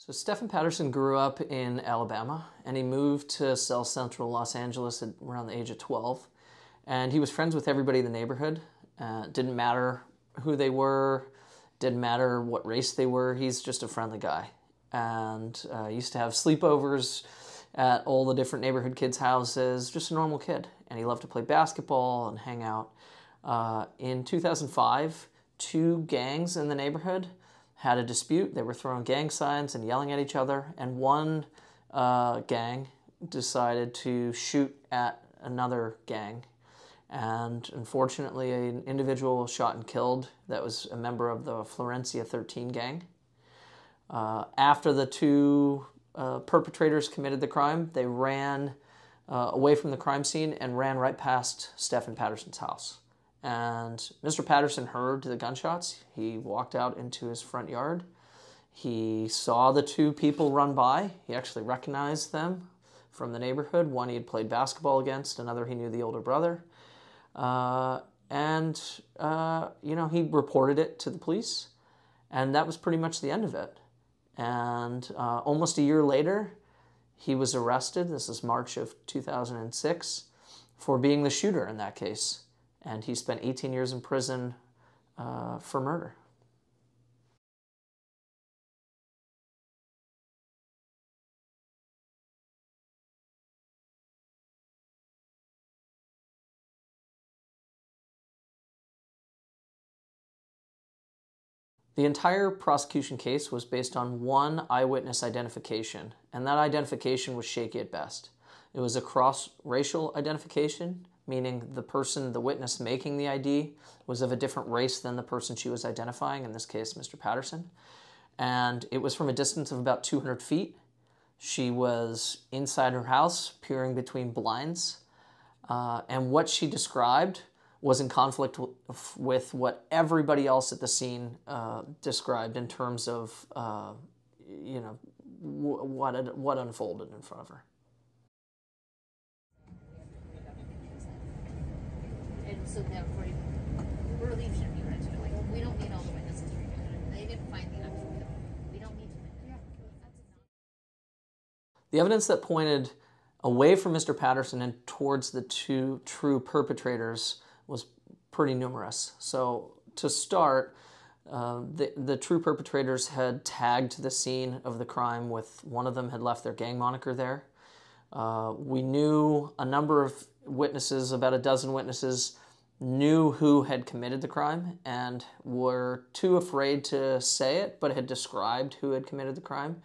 So Stephen Patterson grew up in Alabama, and he moved to South Central Los Angeles at around the age of 12. And he was friends with everybody in the neighborhood. Didn't matter who they were, didn't matter what race they were. He's just a friendly guy. And used to have sleepovers at all the different neighborhood kids' houses. Just a normal kid. And he loved to play basketball and hang out. In 2005, two gangs in the neighborhood had a dispute. They were throwing gang signs and yelling at each other, and one gang decided to shoot at another gang. And unfortunately, an individual was shot and killed that was a member of the Florencia 13 gang. After the two perpetrators committed the crime, they ran away from the crime scene and ran right past Stephen Patterson's house. And Mr. Patterson heard the gunshots. He walked out into his front yard. He saw the two people run by. He actually recognized them from the neighborhood. One he had played basketball against, another he knew the older brother. He reported it to the police, and that was pretty much the end of it. And almost a year later, he was arrested. This is March of 2006, for being the shooter in that case. And he spent 18 years in prison for murder. The entire prosecution case was based on one eyewitness identification, and that identification was shaky at best. It was a cross-racial identification, meaning the witness making the ID was of a different race than the person she was identifying, in this case, Mr. Patterson. And it was from a distance of about 200 feet. She was inside her house, peering between blinds. And what she described was in conflict with what everybody else at the scene described in terms of, what unfolded in front of her. And so therefore, relief should be granted. Like, we don't need all the witnesses. They didn't find the actual killer. We don't need to find it. The evidence that pointed away from Mr. Patterson and towards the two true perpetrators was pretty numerous. So to start, the true perpetrators had tagged the scene of the crime with one of them had left their gang moniker there. We knew a number of witnesses, about a dozen witnesses, knew who had committed the crime and were too afraid to say it, but had described who had committed the crime.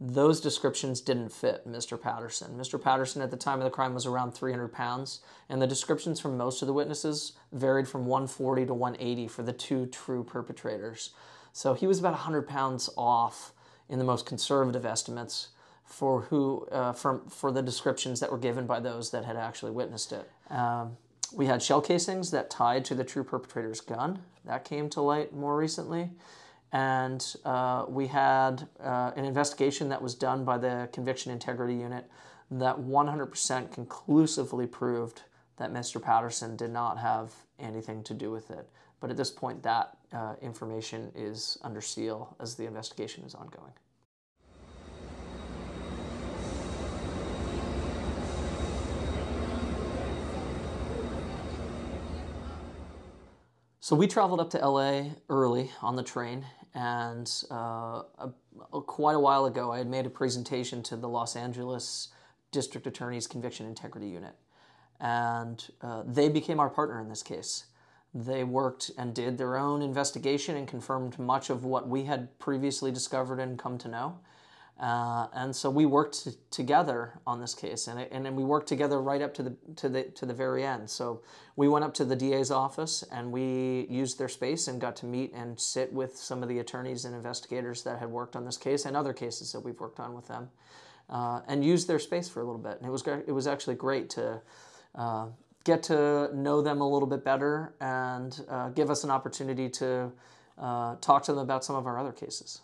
Those descriptions didn't fit Mr. Patterson. Mr. Patterson at the time of the crime was around 300 pounds, and the descriptions from most of the witnesses varied from 140 to 180 for the two true perpetrators. So he was about 100 pounds off in the most conservative estimates for the descriptions that were given by those that had actually witnessed it. We had shell casings that tied to the true perpetrator's gun. That came to light more recently. And we had an investigation that was done by the Conviction Integrity Unit that 100% conclusively proved that Mr. Patterson did not have anything to do with it. But at this point, that information is under seal as the investigation is ongoing. So we traveled up to LA early on the train, and quite a while ago I had made a presentation to the Los Angeles District Attorney's Conviction Integrity Unit, and they became our partner in this case. They worked and did their own investigation and confirmed much of what we had previously discovered and come to know. And so we worked together on this case, and then we worked together right up to the very end. So we went up to the DA's office and we used their space and got to meet and sit with some of the attorneys and investigators that had worked on this case and other cases that we've worked on with them, and used their space for a little bit. And it was actually great to get to know them a little bit better and give us an opportunity to talk to them about some of our other cases.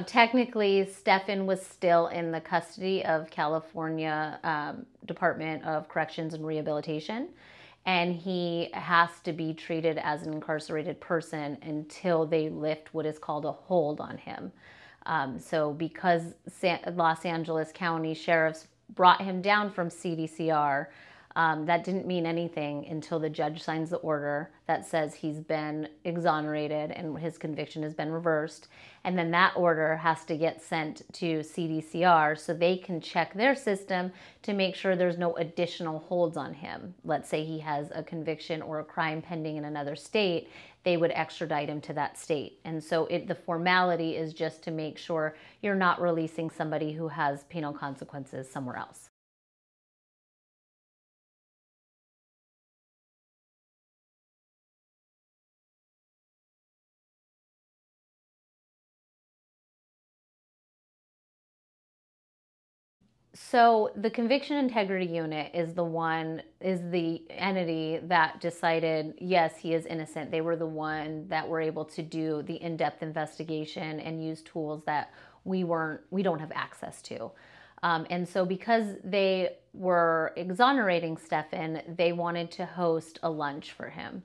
Technically, Stephen was still in the custody of California Department of Corrections and Rehabilitation, and he has to be treated as an incarcerated person until they lift what is called a hold on him. So because Los Angeles County sheriffs brought him down from CDCR, that didn't mean anything until the judge signs the order that says he's been exonerated and his conviction has been reversed. And then that order has to get sent to CDCR so they can check their system to make sure there's no additional holds on him. Let's say he has a conviction or a crime pending in another state, they would extradite him to that state. And so the formality is just to make sure you're not releasing somebody who has penal consequences somewhere else. So the Conviction Integrity Unit is the entity that decided, yes, he is innocent. They were the one that were able to do the in-depth investigation and use tools that we don't have access to. And so because they were exonerating Stephen, they wanted to host a lunch for him.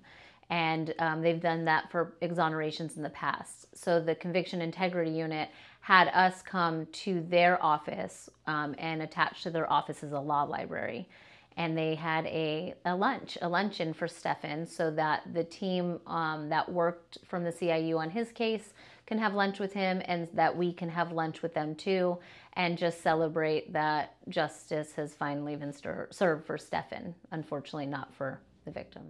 And they've done that for exonerations in the past. So the Conviction Integrity Unit had us come to their office, and attached to their office is a law library. And they had a luncheon for Stephen so that the team that worked from the CIU on his case can have lunch with him, and that we can have lunch with them too, and just celebrate that justice has finally been served for Stephen. Unfortunately, not for the victim.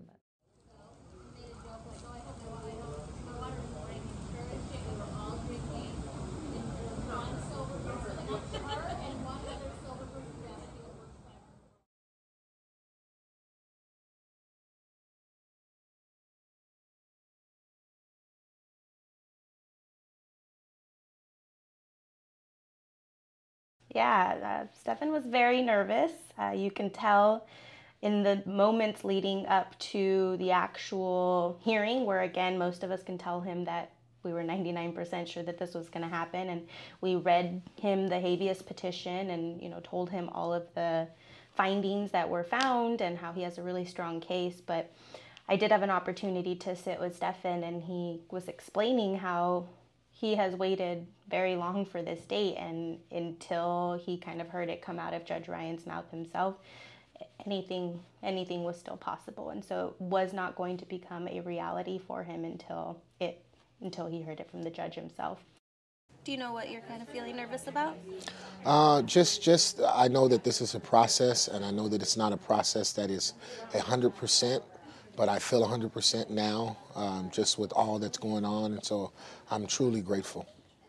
Yeah, Stephen was very nervous. You can tell in the moments leading up to the actual hearing, where again, most of us can tell him that we were 99% sure that this was going to happen. And we read him the habeas petition and, told him all of the findings that were found and how he has a really strong case. But I did have an opportunity to sit with Stephen, and he was explaining how he has waited very long for this date, and until he kind of heard it come out of Judge Ryan's mouth himself, anything was still possible. And so it was not going to become a reality for him until he heard it from the judge himself. Do you know what you're kind of feeling nervous about? Just I know that this is a process, and I know that it's not a process that is 100%, but I feel 100% now, just with all that's going on, and so I'm truly grateful.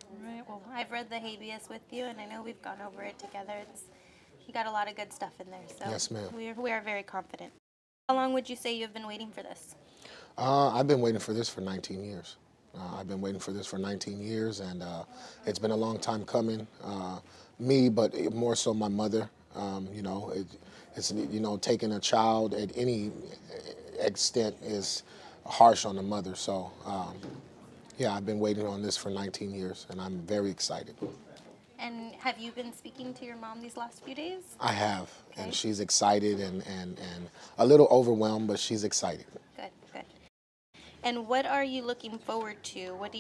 All right. Well, I've read the habeas with you, and I know we've gone over it together. You got a lot of good stuff in there, so yes, ma'am. We are very confident. How long would you say you've been waiting for this? I've been waiting for this for 19 years. I've been waiting for this for 19 years, and it's been a long time coming. Me, but more so my mother. It's taking a child at any extent is harsh on the mother. So, yeah, I've been waiting on this for 19 years, and I'm very excited. And have you been speaking to your mom these last few days? I have, okay. And she's excited and a little overwhelmed, but she's excited. Good. And what are you looking forward to? What do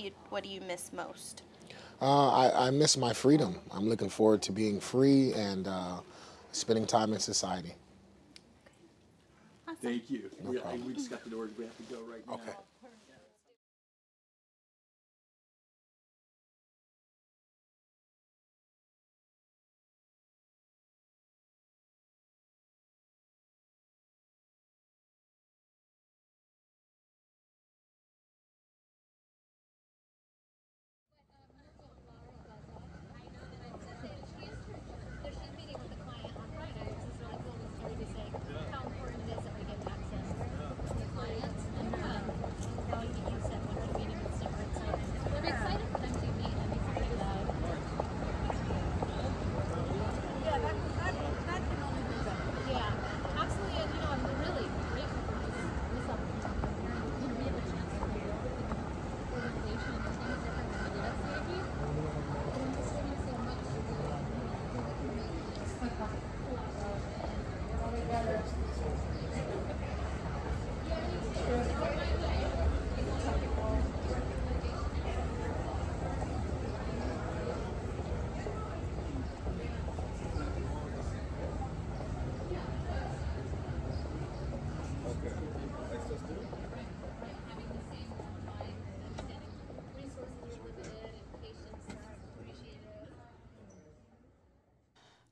you miss most? I miss my freedom. I'm looking forward to being free and spending time in society. Awesome. Thank you. No problem. We just got the door. We have to go right now. Okay.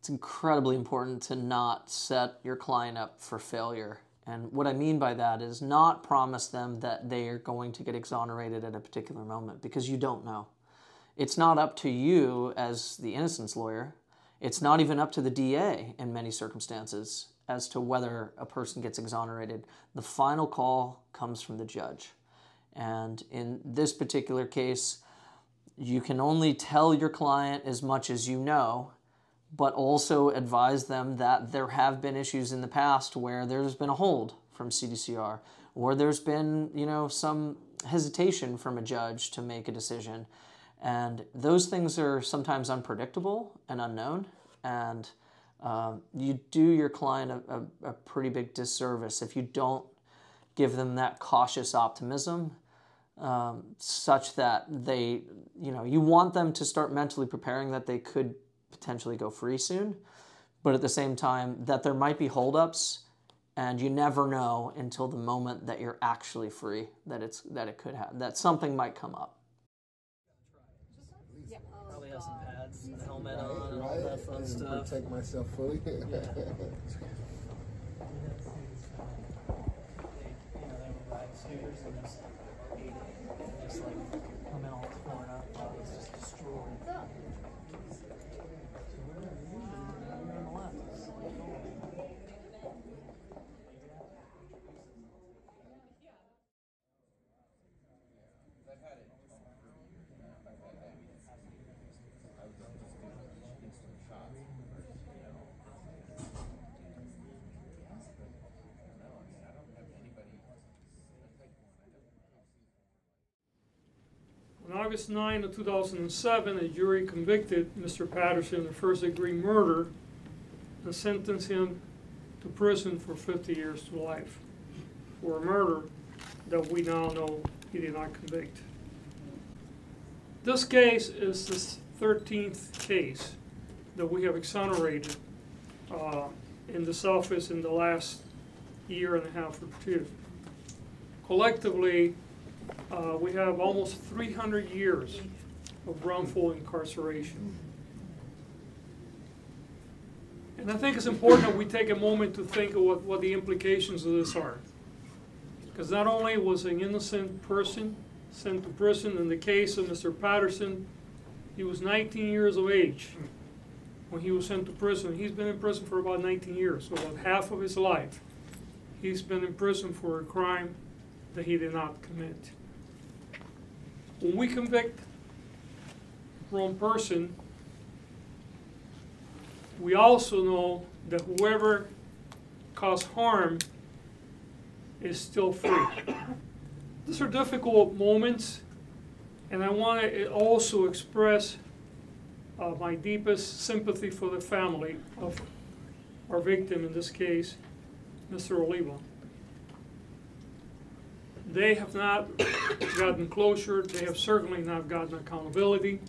it's incredibly important to not set your client up for failure. And what I mean by that is not promise them that they are going to get exonerated at a particular moment, because you don't know. It's not up to you as the innocence lawyer. It's not even up to the DA in many circumstances as to whether a person gets exonerated. The final call comes from the judge. And in this particular case, you can only tell your client as much as you know, but also advise them that there have been issues in the past where there's been a hold from CDCR, or there's been, some hesitation from a judge to make a decision. And those things are sometimes unpredictable and unknown, and you do your client a pretty big disservice if you don't give them that cautious optimism, such that they, you want them to start mentally preparing that they could potentially go free soon, but at the same time that there might be holdups, and you never know until the moment that you're actually free that it could happen, that something might come up. Probably have some pads, a helmet on, and all that fun stuff. Protect myself fully. They would ride scooters and just come in all torn up, it's just destroyed. On August 9 of 2007, a jury convicted Mr. Patterson of first-degree murder and sentenced him to prison for 50 years to life for a murder that we now know he did not convict. This case is the 13th case that we have exonerated in this office in the last year and a half or two. Collectively, we have almost 300 years of wrongful incarceration. And I think it's important that we take a moment to think of what the implications of this are. Because not only was an innocent person sent to prison, in the case of Mr. Patterson, he was 19 years of age when he was sent to prison. He's been in prison for about 19 years, so about half of his life. He's been in prison for a crime that he did not commit. When we convict the wrong person, we also know that whoever caused harm is still free. These are difficult moments, and I want to also express my deepest sympathy for the family of our victim, in this case, Mr. Oliva. They have not gotten closure. They have certainly not gotten accountability.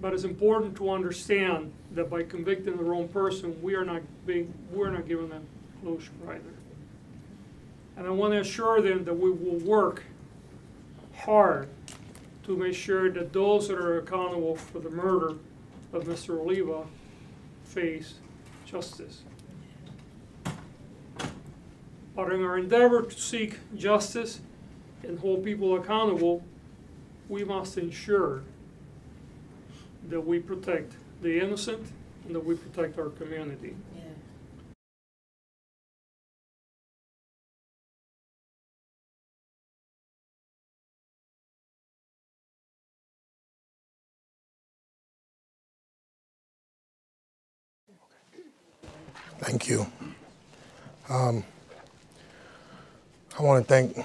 But it's important to understand that by convicting the wrong person, we're not giving them closure either. And I want to assure them that we will work hard to make sure that those that are accountable for the murder of Mr. Oliva face justice. But in our endeavor to seek justice and hold people accountable, we must ensure that we protect the innocent and that we protect our community. Yeah. Thank you. I want to thank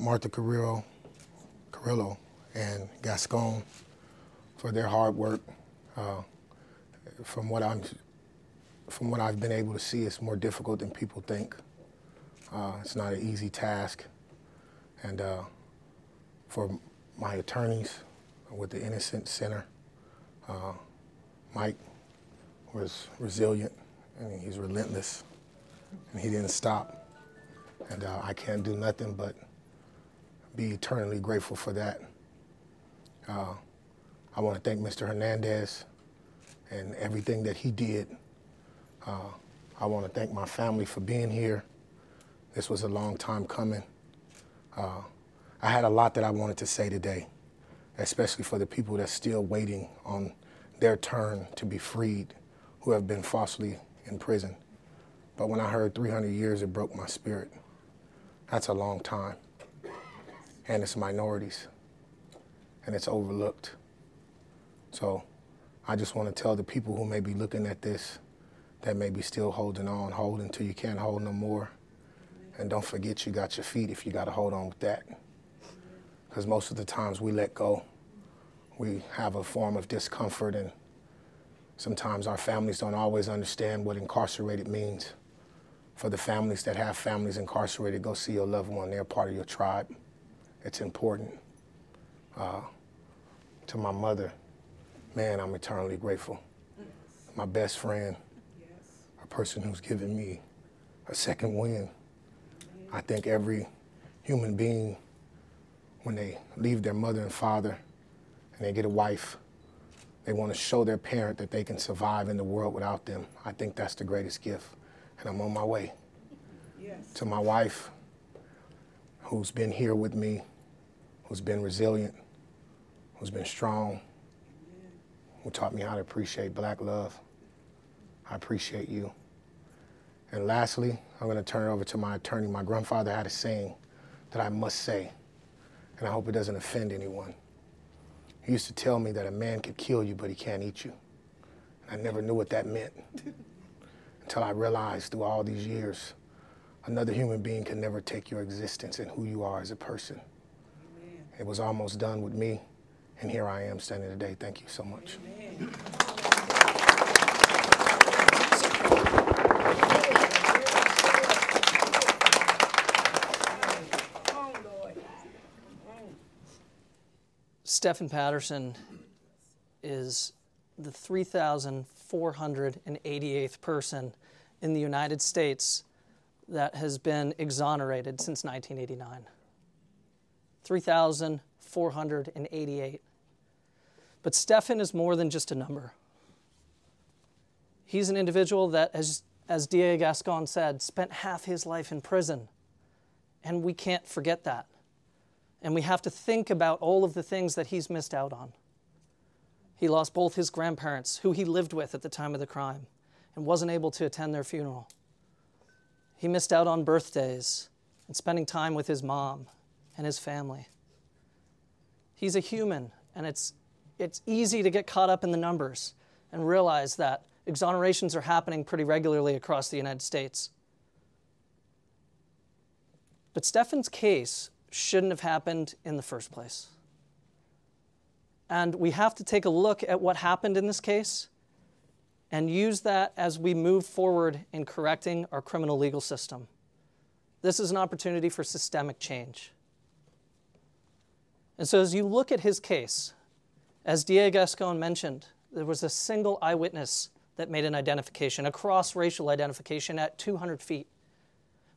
Martha Carrillo and Gascon for their hard work. From what I've been able to see, it's more difficult than people think. It's not an easy task. And for my attorneys with the Innocence Center, Mike was resilient, and he's relentless, and he didn't stop. And I can't do nothing but be eternally grateful for that. I want to thank Mr. Hernandez and everything that he did. I want to thank my family for being here. This was a long time coming. I had a lot that I wanted to say today, especially for the people that's still waiting on their turn to be freed, who have been falsely in prison. But when I heard 300 years, it broke my spirit. That's a long time. And it's minorities, and it's overlooked. So I just want to tell the people who may be looking at this, that may be still holding on, hold until you can't hold no more. And don't forget you got your feet if you got to hold on with that. Because most of the times we let go. We have a form of discomfort, and sometimes our families don't always understand what incarcerated means. For the families that have families incarcerated, go see your loved one. They're part of your tribe. It's important. To my mother, man, I'm eternally grateful. My best friend, a person who's given me a second wind. I think every human being, when they leave their mother and father and they get a wife, they want to show their parent that they can survive in the world without them. I think that's the greatest gift, and I'm on my way. Yes. To my wife, who's been here with me, who's been resilient, who's been strong, who taught me how to appreciate black love. I appreciate you. And lastly, I'm going to turn it over to my attorney. My grandfather had a saying that I must say, and I hope it doesn't offend anyone. He used to tell me that a man could kill you, but he can't eat you. And I never knew what that meant until I realized through all these years, another human being can never take your existence and who you are as a person. Amen. It was almost done with me, and here I am standing today. Thank you so much. Amen. Stephen Patterson is the 3,488th person in the United States that has been exonerated since 1989. 3,488. But Stephen is more than just a number. He's an individual that, as D.A. Gascon said, spent half his life in prison. And we can't forget that. And we have to think about all of the things that he's missed out on. He lost both his grandparents, who he lived with at the time of the crime, and wasn't able to attend their funeral. He missed out on birthdays and spending time with his mom and his family. He's a human, and it's easy to get caught up in the numbers and realize that exonerations are happening pretty regularly across the United States. But Stephen's case shouldn't have happened in the first place. And we have to take a look at what happened in this case and use that as we move forward in correcting our criminal legal system. This is an opportunity for systemic change. And so as you look at his case, as D.A. Gascon mentioned, there was a single eyewitness that made an identification, a cross-racial identification at 200 feet.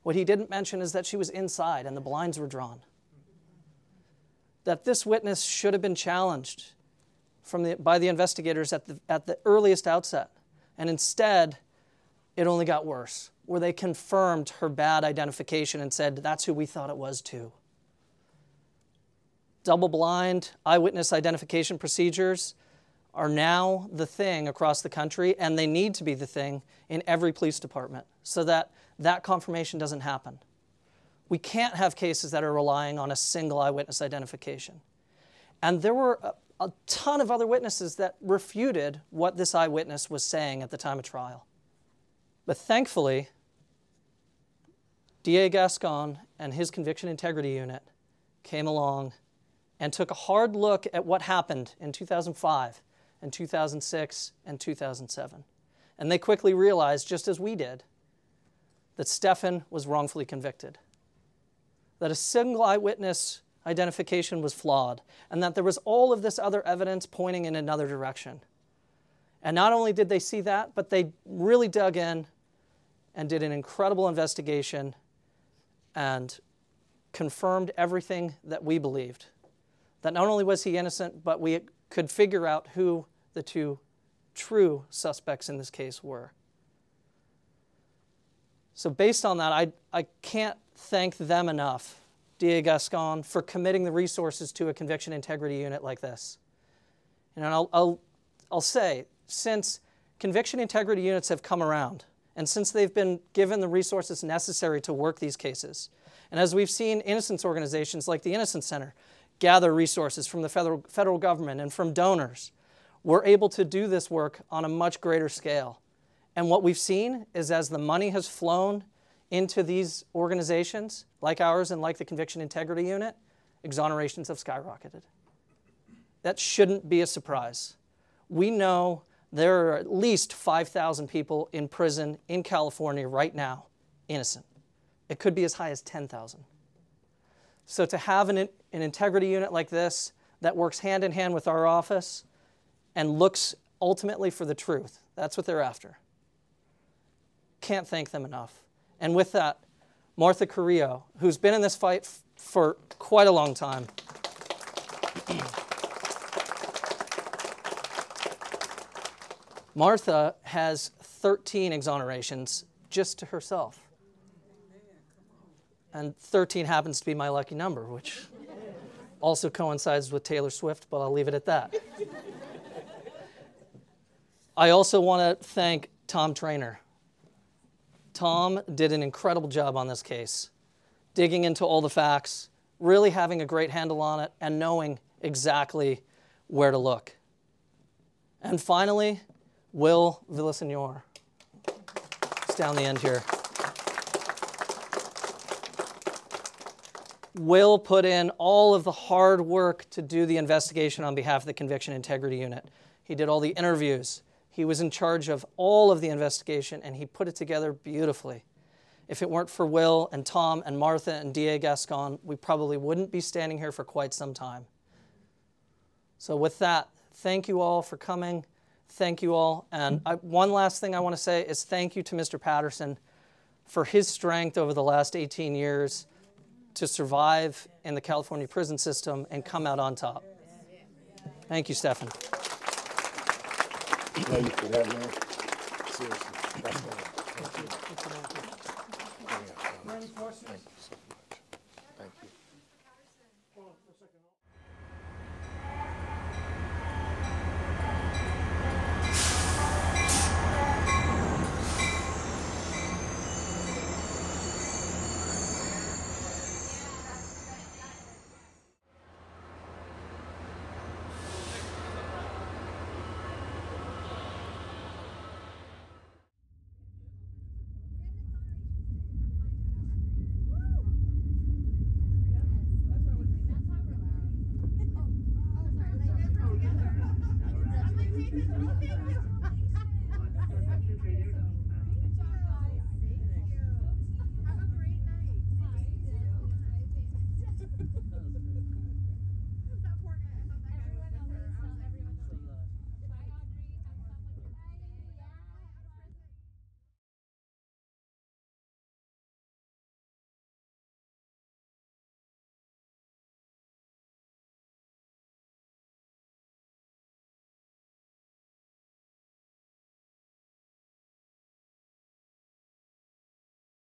What he didn't mention is that she was inside and the blinds were drawn. That this witness should have been challenged by the investigators at the earliest outset. And instead, it only got worse, where they confirmed her bad identification and said, that's who we thought it was too. Double-blind eyewitness identification procedures are now the thing across the country, and they need to be the thing in every police department so that that confirmation doesn't happen. We can't have cases that are relying on a single eyewitness identification. And there were a ton of other witnesses that refuted what this eyewitness was saying at the time of trial. But thankfully, D.A. Gascon and his Conviction Integrity Unit came along and took a hard look at what happened in 2005 and 2006 and 2007. And they quickly realized, just as we did, that Stephen was wrongfully convicted, that a single eyewitness identification was flawed, and that there was all of this other evidence pointing in another direction. And not only did they see that, but they really dug in and did an incredible investigation and confirmed everything that we believed. That not only was he innocent, but we could figure out who the two true suspects in this case were. So based on that, I can't thank them enough, DA Gascon, for committing the resources to a conviction integrity unit like this. And I'll say, since conviction integrity units have come around, and since they've been given the resources necessary to work these cases, and as we've seen innocence organizations like the Innocence Center gather resources from the federal government and from donors, we're able to do this work on a much greater scale. And what we've seen is as the money has flown into these organizations, like ours and like the Conviction Integrity Unit, exonerations have skyrocketed. That shouldn't be a surprise. We know there are at least 5,000 people in prison in California right now, innocent. It could be as high as 10,000. So to have an integrity unit like this that works hand in hand with our office and looks ultimately for the truth, that's what they're after. Can't thank them enough. And with that, Martha Carrillo, who's been in this fight for quite a long time. Martha has 13 exonerations just to herself. And 13 happens to be my lucky number, which also coincides with Taylor Swift, but I'll leave it at that. I also want to thank Tom Trainer. Tom did an incredible job on this case, digging into all the facts, really having a great handle on it, and knowing exactly where to look. And finally, Will Villasenor. It's down the end here. Will put in all of the hard work to do the investigation on behalf of the Conviction Integrity Unit. He did all the interviews. He was in charge of all of the investigation, and he put it together beautifully. If it weren't for Will and Tom and Martha and DA Gascon, we probably wouldn't be standing here for quite some time. So with that, thank you all for coming. Thank you all. And one last thing I want to say is thank you to Mr. Patterson for his strength over the last 18 years to survive in the California prison system and come out on top. Thank you, Stefan. Thank you for that, man. Seriously. That's good. Any questions? Thank you so much. Thank you. Hold on for a second. That's why we're loud.